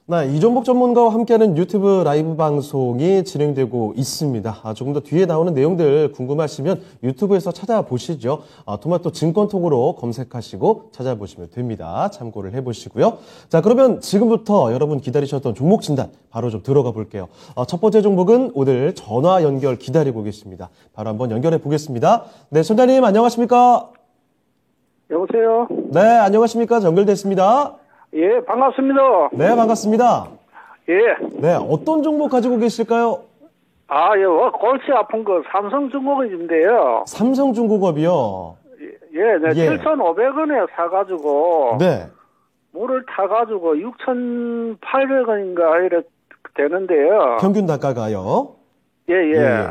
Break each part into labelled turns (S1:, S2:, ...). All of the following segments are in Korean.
S1: 네, 이종복 전문가와 함께하는 유튜브 라이브 방송이 진행되고 있습니다. 조금 더 뒤에 나오는 내용들 궁금하시면 유튜브에서 찾아보시죠. 토마토 증권통으로 검색하시고 찾아보시면 됩니다. 참고를 해보시고요. 자, 그러면 지금부터 여러분 기다리셨던 종목 진단 바로 좀 들어가 볼게요. 첫 번째 종목은 오늘 전화 연결 기다리고 계십니다. 바로 한번 연결해 보겠습니다. 네, 선장님 안녕하십니까?
S2: 여보세요?
S1: 네, 안녕하십니까? 연결됐습니다.
S2: 예, 반갑습니다.
S1: 네, 반갑습니다.
S2: 예.
S1: 네, 어떤 종목 가지고 계실까요?
S2: 예, 골치 아픈 거 삼성중공업인데요.
S1: 삼성중공업이요?
S2: 예, 네,
S1: 예.
S2: 7,500원에 사가지고.
S1: 네.
S2: 물을 타가지고 6,800원인가 이래 되는데요.
S1: 평균 단가가요?
S2: 예, 예.
S1: 예.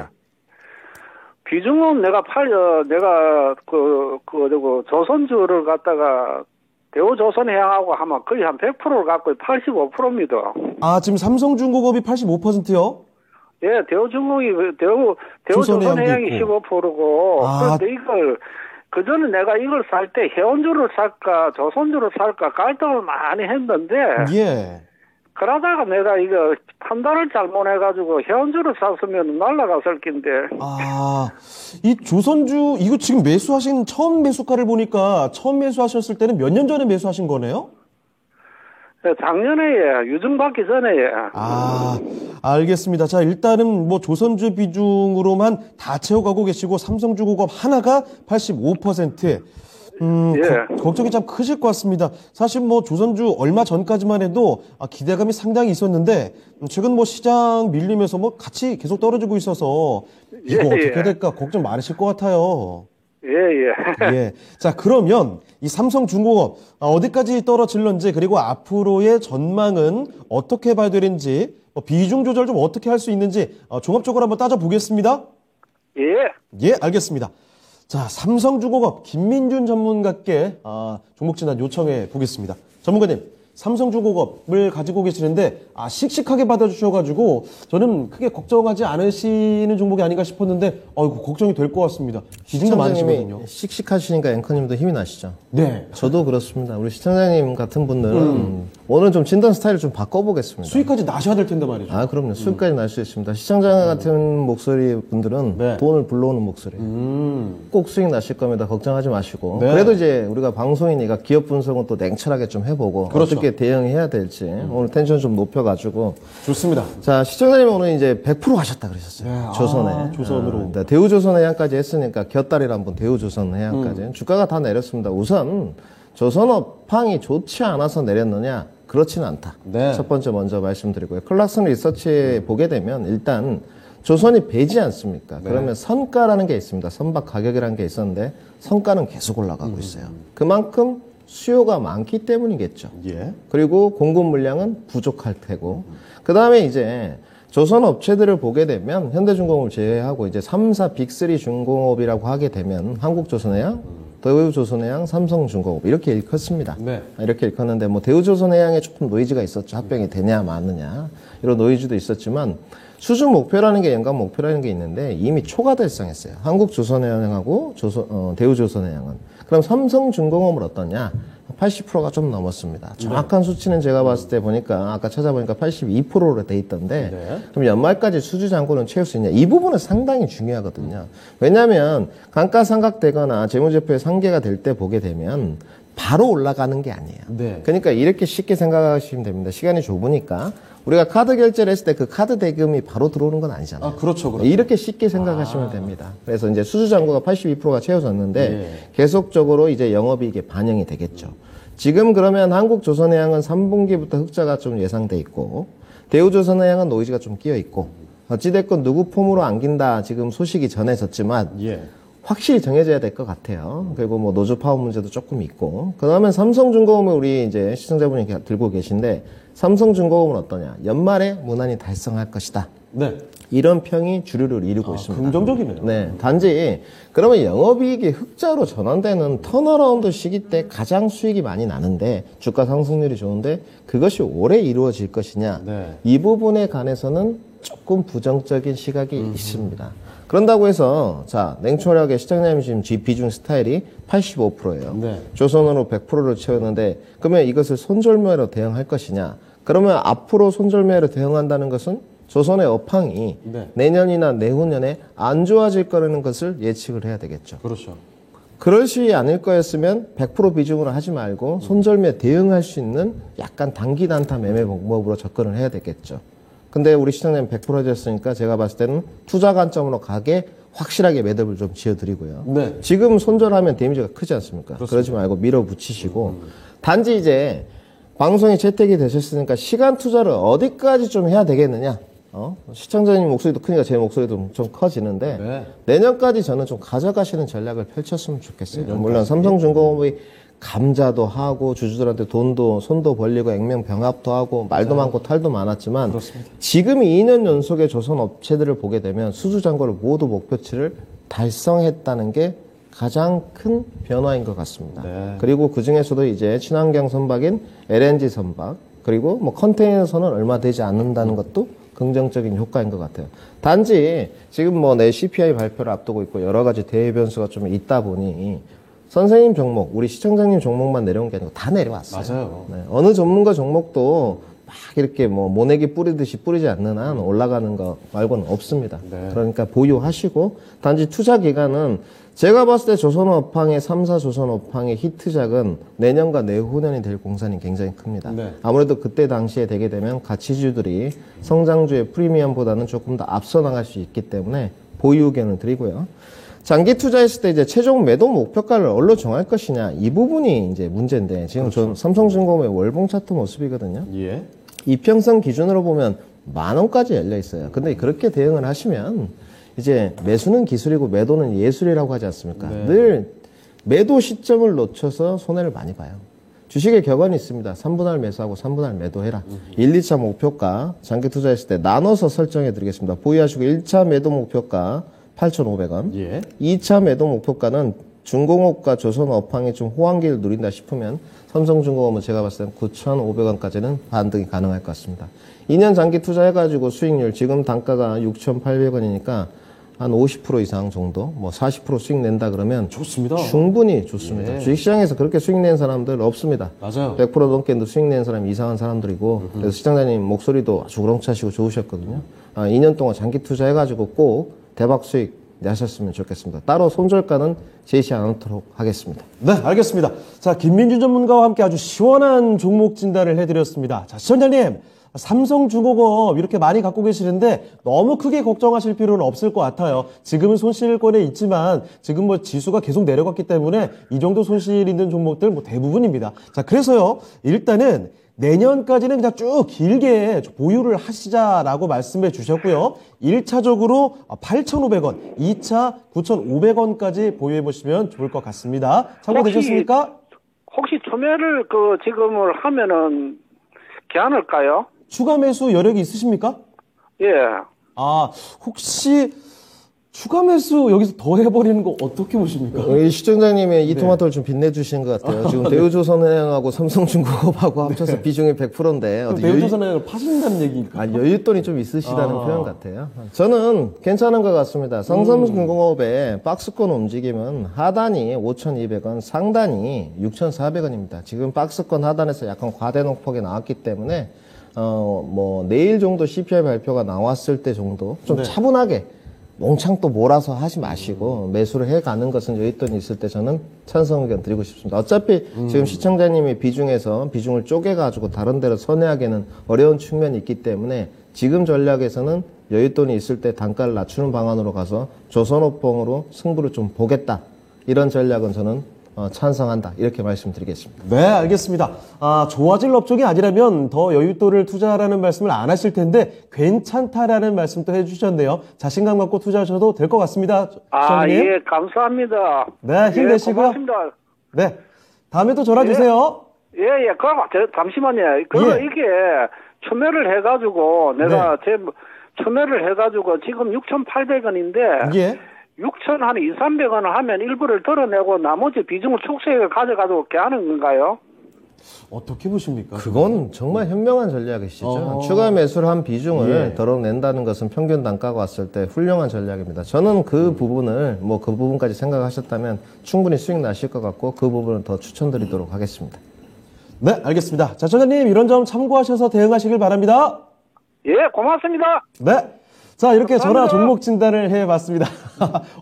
S2: 비중은 내가 조선주를 갖다가 대우조선해양하고 하면 거의 한 100%를 갖고 85%입니다.
S1: 지금 삼성중공업이 85%요?
S2: 예, 대우조선해양이 15%고. 그런데 이걸, 그전에 내가 이걸 살 때 해운주를 살까, 조선주를 살까 갈등을 많이 했는데.
S1: 예.
S2: 그러다가 내가 이거 판단을 잘못해가지고 해운주를 샀으면 날라갔을 낀데.
S1: 이 조선주, 이거 지금 매수하신 처음 매수가를 보니까 처음 매수하셨을 때는 몇 년 전에 매수하신 거네요?
S2: 네, 작년에 유증 받기 전에.
S1: 알겠습니다. 자, 일단은 뭐 조선주 비중으로만 다 채워가고 계시고 삼성중공업 하나가 85%.
S2: 예.
S1: 걱정이 참 크실 것 같습니다. 사실 뭐 조선주 얼마 전까지만 해도 기대감이 상당히 있었는데 최근 뭐 시장 밀리면서 뭐 같이 계속 떨어지고 있어서 이거 어떻게 될까 걱정 많으실 것 같아요. 예. 자, 그러면 이 삼성중공업 어디까지 떨어질런지 그리고 앞으로의 전망은 어떻게 봐야 되는지 비중 조절 좀 어떻게 할 수 있는지 종합적으로 한번 따져보겠습니다. 예, 알겠습니다. 자, 삼성중공업 김민준 전문가께 종목 진단 요청해 보겠습니다. 전문가님, 삼성중공업을 가지고 계시는데 씩씩하게 받아주셔가지고 저는 크게 걱정하지 않으시는 종목이 아닌가 싶었는데 걱정이 될 것 같습니다. 기준도 많으시거든요.
S3: 씩씩하시니까 앵커님도 힘이 나시죠?
S1: 네.
S3: 저도 그렇습니다. 우리 시청자님 같은 분들은 오늘 좀 진단 스타일을 좀 바꿔보겠습니다.
S1: 수익까지 나셔야 될 텐데 말이죠.
S3: 그럼요. 수익까지 날 수 있습니다. 시청자 같은 목소리 분들은
S1: 네.
S3: 돈을 불러오는 목소리. 꼭 수익 나실 겁니다. 걱정하지 마시고.
S1: 네.
S3: 그래도 이제 우리가 방송이니까 기업 분석은 또 냉철하게 좀 해보고
S1: 그렇죠.
S3: 어떻게 대응해야 될지 오늘 텐션 좀 높여가지고.
S1: 좋습니다.
S3: 자, 시청자님 오늘 이제 100% 가셨다 그러셨어요.
S1: 네.
S3: 조선에.
S1: 조선으로.
S3: 대우조선해양까지 했으니까 곁다리를 한번 대우조선해양까지. 주가가 다 내렸습니다. 우선 조선업황이 좋지 않아서 내렸느냐? 그렇지는 않다.
S1: 네.
S3: 첫 번째 먼저 말씀드리고요. 클락슨 리서치에 보게 되면 일단 조선이 배지 않습니까?
S1: 네.
S3: 그러면 선가라는 게 있습니다. 선박 가격이라는 게 있었는데 선가는 계속 올라가고 있어요. 그만큼 수요가 많기 때문이겠죠.
S1: 예.
S3: 그리고 공급 물량은 부족할 테고. 그 다음에 이제 조선 업체들을 보게 되면 현대중공업을 제외하고 이제 3사 빅3 중공업이라고 하게 되면 한국조선해양, 대우조선해양, 삼성중공업 이렇게 일컫습니다.
S1: 네.
S3: 이렇게 일컫는데 뭐 대우조선해양에 조금 노이즈가 있었죠. 합병이 되냐 마느냐 이런 노이즈도 있었지만 수준 목표라는 게 연간 목표라는 게 있는데 이미 초과 달성했어요. 한국조선해양하고 대우조선해양은. 그럼 삼성중공업은 어떠냐? 80%가 좀 넘었습니다. 정확한 수치는 제가 봤을 때 보니까 아까 찾아보니까 82%로 돼 있던데 그럼 연말까지 수주 잔고는 채울 수 있냐? 이 부분은 상당히 중요하거든요. 왜냐하면 감가상각되거나 재무제표의 상계가 될 때 보게 되면 바로 올라가는 게 아니에요.
S1: 네.
S3: 그러니까 이렇게 쉽게 생각하시면 됩니다. 시간이 좁으니까 우리가 카드 결제를 했을 때 그 카드 대금이 바로 들어오는 건 아니잖아요.
S1: 그렇죠.
S3: 이렇게 쉽게 생각하시면 됩니다. 그래서 이제 수주 잔고가 82%가 채워졌는데 계속적으로 이제 영업이익에 반영이 되겠죠. 지금 그러면 한국조선해양은 3분기부터 흑자가 좀 예상돼 있고 대우조선해양은 노이즈가 좀 끼어 있고 어찌됐건 누구 폼으로 안긴다 지금 소식이 전해졌지만 확실히 정해져야 될 것 같아요. 그리고 뭐 노조 파업 문제도 조금 있고. 그 다음에 삼성중공업을 우리 이제 시청자분이 들고 계신데 삼성중공업은 어떠냐? 연말에 무난히 달성할 것이다.
S1: 네.
S3: 이런 평이 주류를 이루고 있습니다.
S1: 긍정적이네요.
S3: 네. 단지 그러면 영업이익이 흑자로 전환되는 턴어라운드 시기 때 가장 수익이 많이 나는데 주가 상승률이 좋은데 그것이 오래 이루어질 것이냐? 이 부분에 관해서는 조금 부정적인 시각이 있습니다. 그런다고 해서 자 냉철하게 시청자님 지금 비중 스타일이 85%예요. 조선으로 100%를 채웠는데 그러면 이것을 손절매로 대응할 것이냐? 그러면 앞으로 손절매를 대응한다는 것은 조선의 업황이
S1: 네.
S3: 내년이나 내후년에 안 좋아질 거라는 것을 예측을 해야 되겠죠.
S1: 그렇죠.
S3: 그러시 않을 거였으면 100% 비중으로 하지 말고 손절매 대응할 수 있는 약간 단기 단타 매매 방법으로 접근을 해야 되겠죠. 근데 우리 시청자님 100% 해줬으니까 제가 봤을 때는 투자 관점으로 가게 확실하게 매듭을 좀 지어드리고요.
S1: 네.
S3: 지금 손절하면 데미지가 크지 않습니까?
S1: 그렇습니다.
S3: 그러지 말고 밀어붙이시고 단지 이제 방송이 채택이 되셨으니까 시간 투자를 어디까지 좀 해야 되겠느냐? 시청자님 목소리도 크니까 제 목소리도 좀 커지는데
S1: 네.
S3: 내년까지 저는 좀 가져가시는 전략을 펼쳤으면 좋겠어요. 물론 삼성중공업이 감자도 하고 주주들한테 손도 벌리고 액면 병합도 하고 말도 많고 탈도 많았지만
S1: 그렇습니다.
S3: 지금 2년 연속의 조선 업체들을 보게 되면 수주잔고를 모두 목표치를 달성했다는 게 가장 큰 변화인 것 같습니다.
S1: 네.
S3: 그리고 그 중에서도 이제 친환경 선박인 LNG 선박 그리고 뭐 컨테이너선은 얼마 되지 않는다는 것도 긍정적인 효과인 것 같아요. 단지 지금 뭐 내 CPI 발표를 앞두고 있고 여러 가지 대외 변수가 좀 있다 보니 선생님 종목, 우리 시청자님 종목만 내려온 게 아니고 다 내려왔어요.
S1: 맞아요.
S3: 네, 어느 전문가 종목도 막 이렇게 뭐 모내기 뿌리듯이 뿌리지 않는 한 올라가는 거 말고는 없습니다.
S1: 네.
S3: 그러니까 보유하시고 단지 투자 기간은 제가 봤을 때 조선업황의 3사 조선업황의 히트작은 내년과 내후년이 될 공산이 굉장히 큽니다.
S1: 네.
S3: 아무래도 그때 당시에 되게 되면 가치주들이 성장주의 프리미엄보다는 조금 더 앞서 나갈 수 있기 때문에 보유 의견을 드리고요. 장기 투자했을 때 이제 최종 매도 목표가를 얼로 정할 것이냐 이 부분이 이제 문제인데 지금 전 삼성중공업의 월봉 차트 모습이거든요.
S1: 예.
S3: 이평선 기준으로 보면 10,000원까지 열려 있어요. 근데 그렇게 대응을 하시면 이제 매수는 기술이고 매도는 예술이라고 하지 않습니까?
S1: 네.
S3: 늘 매도 시점을 놓쳐서 손해를 많이 봐요. 주식의 격언이 있습니다. 3분할 매수하고 3분할 매도해라. 1, 2차 목표가 장기 투자했을 때 나눠서 설정해 드리겠습니다. 보유하시고 1차 매도 목표가 8,500원.
S1: 예.
S3: 2차 매도 목표가는 중공업과 조선업황이 좀 호황기를 누린다 싶으면 삼성중공업은 제가 봤을 때 9,500원까지는 반등이 가능할 것 같습니다. 2년 장기 투자해가지고 수익률 지금 단가가 6,800원이니까 한 50% 이상 정도, 뭐 40% 수익 낸다 그러면
S1: 좋습니다.
S3: 충분히 좋습니다.
S1: 예.
S3: 주식시장에서 그렇게 수익 낸 사람들 없습니다.
S1: 맞아요.
S3: 100% 넘게 수익 낸 사람이 이상한 사람들이고 그래서 시장자님 목소리도 아주 우렁차시고 좋으셨거든요. 2년 동안 장기 투자해가지고 꼭 대박 수익 내셨으면 좋겠습니다. 따로 손절가는 제시 않도록 하겠습니다.
S1: 네, 알겠습니다. 자, 김민주 전문가와 함께 아주 시원한 종목 진단을 해드렸습니다. 자, 시청자님, 삼성중공업 이렇게 많이 갖고 계시는데 너무 크게 걱정하실 필요는 없을 것 같아요. 지금은 손실권에 있지만 지금 뭐 지수가 계속 내려갔기 때문에 이 정도 손실 있는 종목들 뭐 대부분입니다. 자, 그래서요, 일단은 내년까지는 그냥 쭉 길게 보유를 하시자라고 말씀해 주셨고요. 1차적으로 8,500원, 2차 9,500원까지 보유해 보시면 좋을 것 같습니다. 참고되셨습니까?
S2: 혹시 초매를 지금을 하면은 괜찮을까요?
S1: 추가 매수 여력이 있으십니까?
S2: 예.
S1: 아, 혹시 추가 매수 여기서 더 해버리는 거 어떻게 보십니까?
S3: 이 시청자님의 이 토마토를 좀 빛내주신 것 같아요. 지금 대우조선해양하고 삼성중공업하고 합쳐서 비중이 100%인데 어디
S1: 대우조선을 파신다는 얘기입니까?
S3: 여윳돈이 좀 있으시다는 표현 같아요. 저는 괜찮은 것 같습니다. 삼성중공업의 박스권 움직임은 하단이 5,200원, 상단이 6,400원입니다. 지금 박스권 하단에서 약간 과대농폭이 나왔기 때문에 뭐 내일 정도 CPI 발표가 나왔을 때 정도 좀 차분하게 몽창 또 몰아서 하지 마시고 매수를 해가는 것은 여윳돈이 있을 때 저는 찬성 의견 드리고 싶습니다. 어차피 지금 시청자님이 비중을 쪼개가지고 다른 데로 선회하기는 어려운 측면이 있기 때문에 지금 전략에서는 여윳돈이 있을 때 단가를 낮추는 방안으로 가서 조선업봉으로 승부를 좀 보겠다. 이런 전략은 저는 찬성한다. 이렇게 말씀드리겠습니다.
S1: 네, 알겠습니다. 좋아질 업종이 아니라면 더 여윳돈을 투자하라는 말씀을 안 하실 텐데 괜찮다라는 말씀도 해주셨네요. 자신감 갖고 투자하셔도 될 것 같습니다. 시장님.
S2: 예, 감사합니다.
S1: 네, 힘내시고요.
S2: 고맙습니다.
S1: 네, 다음에 또 전화 주세요.
S2: 예, 잠시만요.
S1: 예.
S2: 이게 초매를 해가지고 내가 초매를 해가지고 지금 6,800원인데
S1: 예.
S2: 6,000 한 2,300원을 하면 일부를 덜어내고 나머지 비중을 축소해 가져가지고 이렇게 하는 건가요?
S1: 어떻게 보십니까?
S3: 그건 정말 현명한 전략이시죠. 추가 매수를 한 비중을 덜어낸다는 것은 평균 단가가 왔을 때 훌륭한 전략입니다. 저는 그 부분을 그 부분까지 생각하셨다면 충분히 수익 나실 것 같고 그 부분은 더 추천드리도록 하겠습니다.
S1: 네, 알겠습니다. 자, 전장님 이런 점 참고하셔서 대응하시길 바랍니다.
S2: 예, 고맙습니다.
S1: 네. 자, 이렇게 전화
S2: 감사합니다.
S1: 종목 진단을 해봤습니다.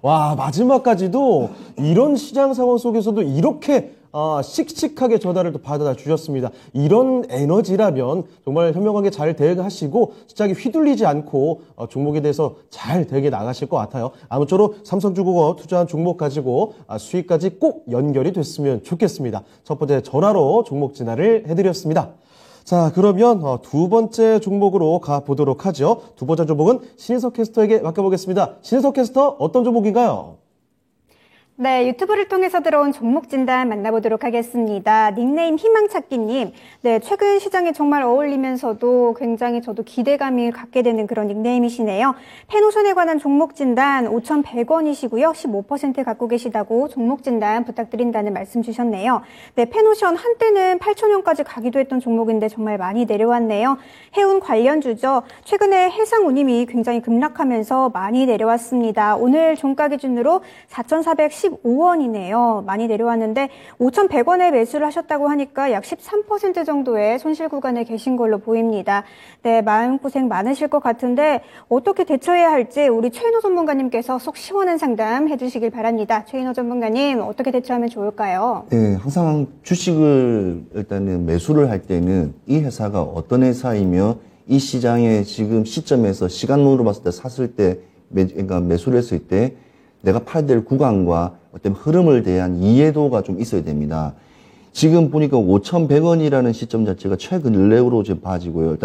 S1: 와, 마지막까지도 이런 시장 상황 속에서도 이렇게 씩씩하게 전화를 또 받아 주셨습니다. 이런 에너지라면 정말 현명하게 잘 대응하시고 시장에 휘둘리지 않고 종목에 대해서 잘 대응해 나가실 것 같아요. 아무쪼록 삼성중공업 투자한 종목 가지고 수익까지 꼭 연결이 됐으면 좋겠습니다. 첫 번째 전화로 종목 진단을 해드렸습니다. 자, 그러면 두 번째 종목으로 가보도록 하죠. 두 번째 종목은 신인석 캐스터에게 맡겨보겠습니다. 신인석 캐스터, 어떤 종목인가요?
S4: 네, 유튜브를 통해서 들어온 종목 진단 만나보도록 하겠습니다. 닉네임 희망찾기님. 네, 최근 시장에 정말 어울리면서도 굉장히 저도 기대감을 갖게 되는 그런 닉네임이시네요. 펜오션에 관한 종목 진단 5,100원이시고요. 15% 갖고 계시다고 종목 진단 부탁드린다는 말씀 주셨네요. 네, 펜오션 한때는 8,000원까지 가기도 했던 종목인데 정말 많이 내려왔네요. 해운 관련주죠. 최근에 해상운임이 굉장히 급락하면서 많이 내려왔습니다. 오늘 종가 기준으로 4,415원이네요. 많이 내려왔는데 5,100원에 매수를 하셨다고 하니까 약 13% 정도의 손실 구간에 계신 걸로 보입니다. 네, 마음고생 많으실 것 같은데 어떻게 대처해야 할지 우리 최인호 전문가님께서 속 시원한 상담 해주시길 바랍니다. 최인호 전문가님, 어떻게 대처하면 좋을까요?
S5: 네, 항상 주식을 일단은 매수를 할 때는 이 회사가 어떤 회사이며 이 시장의 지금 시점에서 시간으로 봤을 때 샀을 때 그러니까 매수를 했을 때 내가 팔 될 구간과 어떤 흐름을 대한 이해도가 좀 있어야 됩니다. 지금 보니까 5,100원이라는 시점 자체가 최근 근래로 지금 봐지고요.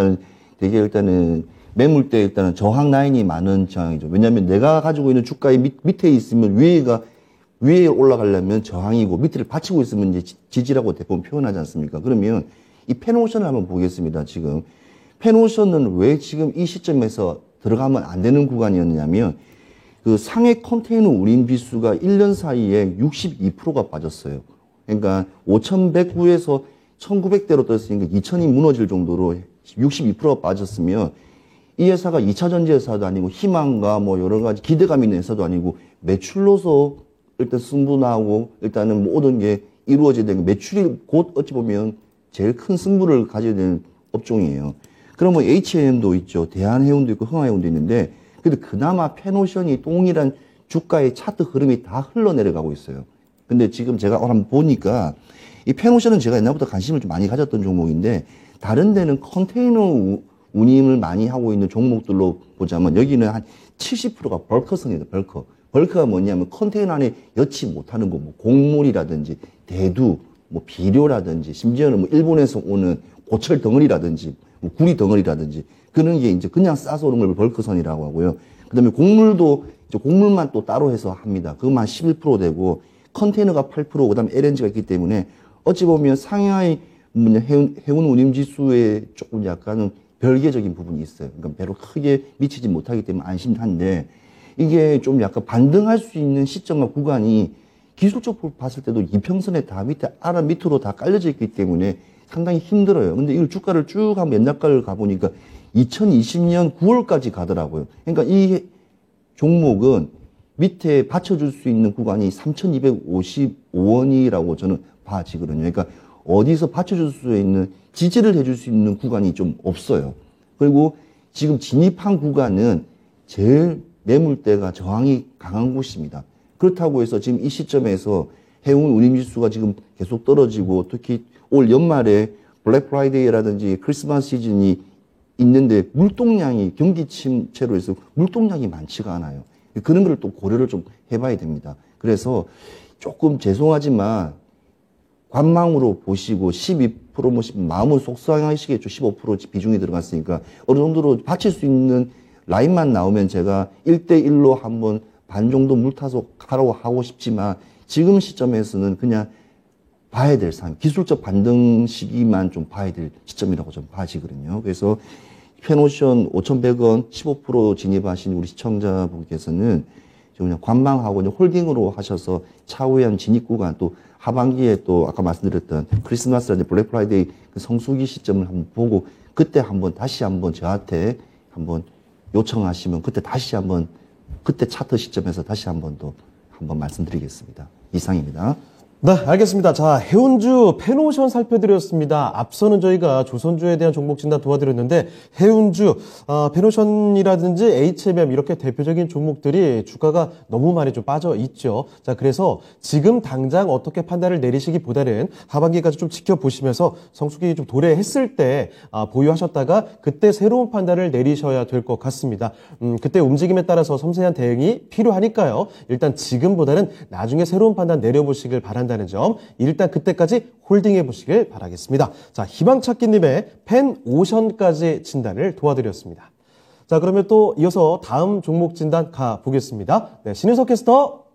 S5: 일단은 매물대 일단은 저항 라인이 많은 저항이죠. 왜냐하면 내가 가지고 있는 주가의 밑에 있으면 위에 올라가려면 저항이고 밑을 받치고 있으면 이제 지지라고 대부분 표현하지 않습니까? 그러면 이 펜오션을 한번 보겠습니다. 지금 펜오션은 왜 지금 이 시점에서 들어가면 안 되는 구간이었냐면 그 상해 컨테이너 운임 지수가 1년 사이에 62%가 빠졌어요. 그러니까 5,109에서 1,900대로 떴으니까 2,000이 무너질 정도로 62%가 빠졌으면 이 회사가 2차 전지 회사도 아니고 희망과 뭐 여러 가지 기대감 있는 회사도 아니고 매출로서 일단 승부나고 일단은 모든 게 이루어져야 되는 매출이 곧 어찌 보면 제일 큰 승부를 가져야 되는 업종이에요. 그러면 H&M도 있죠. 대한해운도 있고 흥하해운도 있는데 그래도 그나마 펜오션이 동일한 주가의 차트 흐름이 다 흘러내려가고 있어요. 근데 지금 제가 한번 보니까 이 펜오션은 제가 옛날부터 관심을 좀 많이 가졌던 종목인데 다른 데는 컨테이너 운임을 많이 하고 있는 종목들로 보자면 여기는 한 70%가 벌커성이에요. 벌커가 뭐냐면 컨테이너 안에 여치 못하는 거, 뭐 곡물이라든지 대두, 뭐 비료라든지 심지어는 뭐 일본에서 오는 고철 덩어리라든지 뭐 구리 덩어리라든지 그런 게 이제 그냥 싸서 오는 걸 벌크선이라고 하고요. 그 다음에 곡물도 이제 곡물만 또 따로 해서 합니다. 그것만 11% 되고 컨테이너가 8%, 그 다음에 LNG가 있기 때문에 어찌 보면 상하이 해운 운임 지수에 조금 약간은 별개적인 부분이 있어요. 그러니까 별로 크게 미치지 못하기 때문에 안심한데 이게 좀 약간 반등할 수 있는 시점과 구간이 기술적으로 봤을 때도 이평선에 다 밑으로 다 깔려져 있기 때문에 상당히 힘들어요. 근데 이걸 주가를 쭉 한번 옛날가를 가보니까 2020년 9월까지 가더라고요. 그러니까 이 종목은 밑에 받쳐줄 수 있는 구간이 3,255원이라고 저는 봐지거든요. 그러니까 어디서 받쳐줄 수 있는, 지지를 해줄 수 있는 구간이 좀 없어요. 그리고 지금 진입한 구간은 제일 매물대가 저항이 강한 곳입니다. 그렇다고 해서 지금 이 시점에서 해운 운임지수가 지금 계속 떨어지고 특히 올 연말에 블랙 프라이데이라든지 크리스마스 시즌이 있는데 물동량이 경기 침체로 해서 물동량이 많지가 않아요. 그런 걸 또 고려를 좀 해봐야 됩니다. 그래서 조금 죄송하지만 관망으로 보시고 12% 뭐 마음은 속상하시겠죠. 15% 비중이 들어갔으니까 어느 정도로 받칠 수 있는 라인만 나오면 제가 1대1로 한번 반 정도 물타서 가라고 하고 싶지만 지금 시점에서는 그냥 봐야 될 상황, 기술적 반등 시기만 좀 봐야 될 시점이라고 좀 봐지거든요. 그래서 펜오션 5,100원 15% 진입하신 우리 시청자분께서는 그냥 관망하고 홀딩으로 하셔서 차후에 한 진입 구간 또 하반기에 또 아까 말씀드렸던 크리스마스라든지 블랙 프라이데이 그 성수기 시점을 한번 보고 그때 한번 다시 한번 저한테 한번 요청하시면 그때 다시 한번 그때 차트 시점에서 다시 한번 더 한번 말씀드리겠습니다. 이상입니다.
S1: 네, 알겠습니다. 자, 해운주 펜오션 살펴드렸습니다. 앞서는 저희가 조선주에 대한 종목 진단 도와드렸는데 해운주, 펜오션이라든지 HMM 이렇게 대표적인 종목들이 주가가 너무 많이 좀 빠져 있죠. 자, 그래서 지금 당장 어떻게 판단을 내리시기보다는 하반기까지 좀 지켜보시면서 성수기 좀 도래했을 때 보유하셨다가 그때 새로운 판단을 내리셔야 될 것 같습니다. 그때 움직임에 따라서 섬세한 대응이 필요하니까요. 일단 지금보다는 나중에 새로운 판단 내려보시길 바란다는 점 일단 그때까지 홀딩해 보시길 바라겠습니다. 자, 희망찾기님의 펜오션까지 진단을 도와드렸습니다. 자, 그러면 또 이어서 다음 종목 진단 가보겠습니다. 네, 신윤석 캐스터.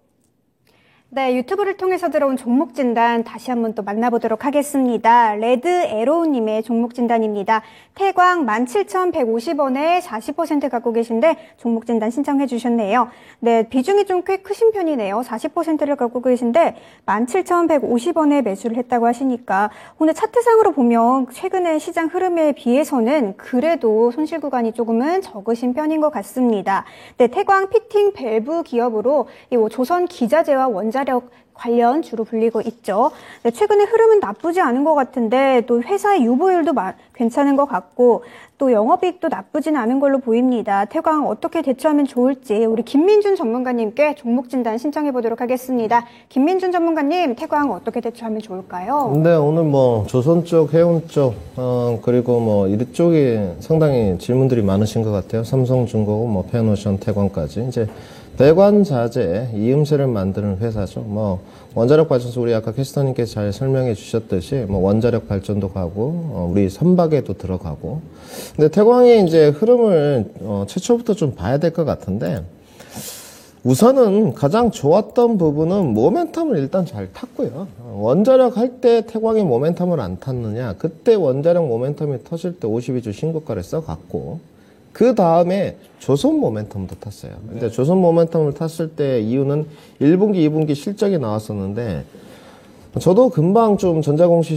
S4: 네, 유튜브를 통해서 들어온 종목 진단 다시 한번 또 만나보도록 하겠습니다. 레드 에로우님의 종목 진단입니다. 태광 17,150원에 40% 갖고 계신데 종목 진단 신청해 주셨네요. 네, 비중이 좀 꽤 크신 편이네요. 40%를 갖고 계신데 17,150원에 매수를 했다고 하시니까 오늘 차트상으로 보면 최근의 시장 흐름에 비해서는 그래도 손실 구간이 조금은 적으신 편인 것 같습니다. 네, 태광 피팅 밸브 기업으로 이 조선 기자재와 원자력 관련 주로 불리고 있죠. 네, 최근에 흐름은 나쁘지 않은 것 같은데 또 회사의 유보율도 괜찮은 것 같고 또 영업이익도 나쁘진 않은 걸로 보입니다. 태광 어떻게 대처하면 좋을지 우리 김민준 전문가님께 종목 진단 신청해 보도록 하겠습니다. 김민준 전문가님, 태광 어떻게 대처하면 좋을까요?
S3: 근데 오늘 뭐 조선 쪽, 해운 쪽, 그리고 뭐 이쪽에 상당히 질문들이 많으신 것 같아요. 삼성중공업, 뭐 펜오션, 태광까지 이제. 대관 자재 이음새를 만드는 회사죠. 뭐 원자력 발전소 우리 아까 캐스터님께서 잘 설명해 주셨듯이 뭐 원자력 발전도 가고 우리 선박에도 들어가고. 근데 태광의 이제 흐름을 최초부터 좀 봐야 될 것 같은데 우선은 가장 좋았던 부분은 모멘텀을 일단 잘 탔고요. 원자력 할 때 태광이 모멘텀을 안 탔느냐? 그때 원자력 모멘텀이 터질 때 52주 신고가를 써갔고. 그 다음에 조선 모멘텀도 탔어요. 근데 조선 모멘텀을 탔을 때 이유는 1분기, 2분기 실적이 나왔었는데 저도 금방 좀 전자공시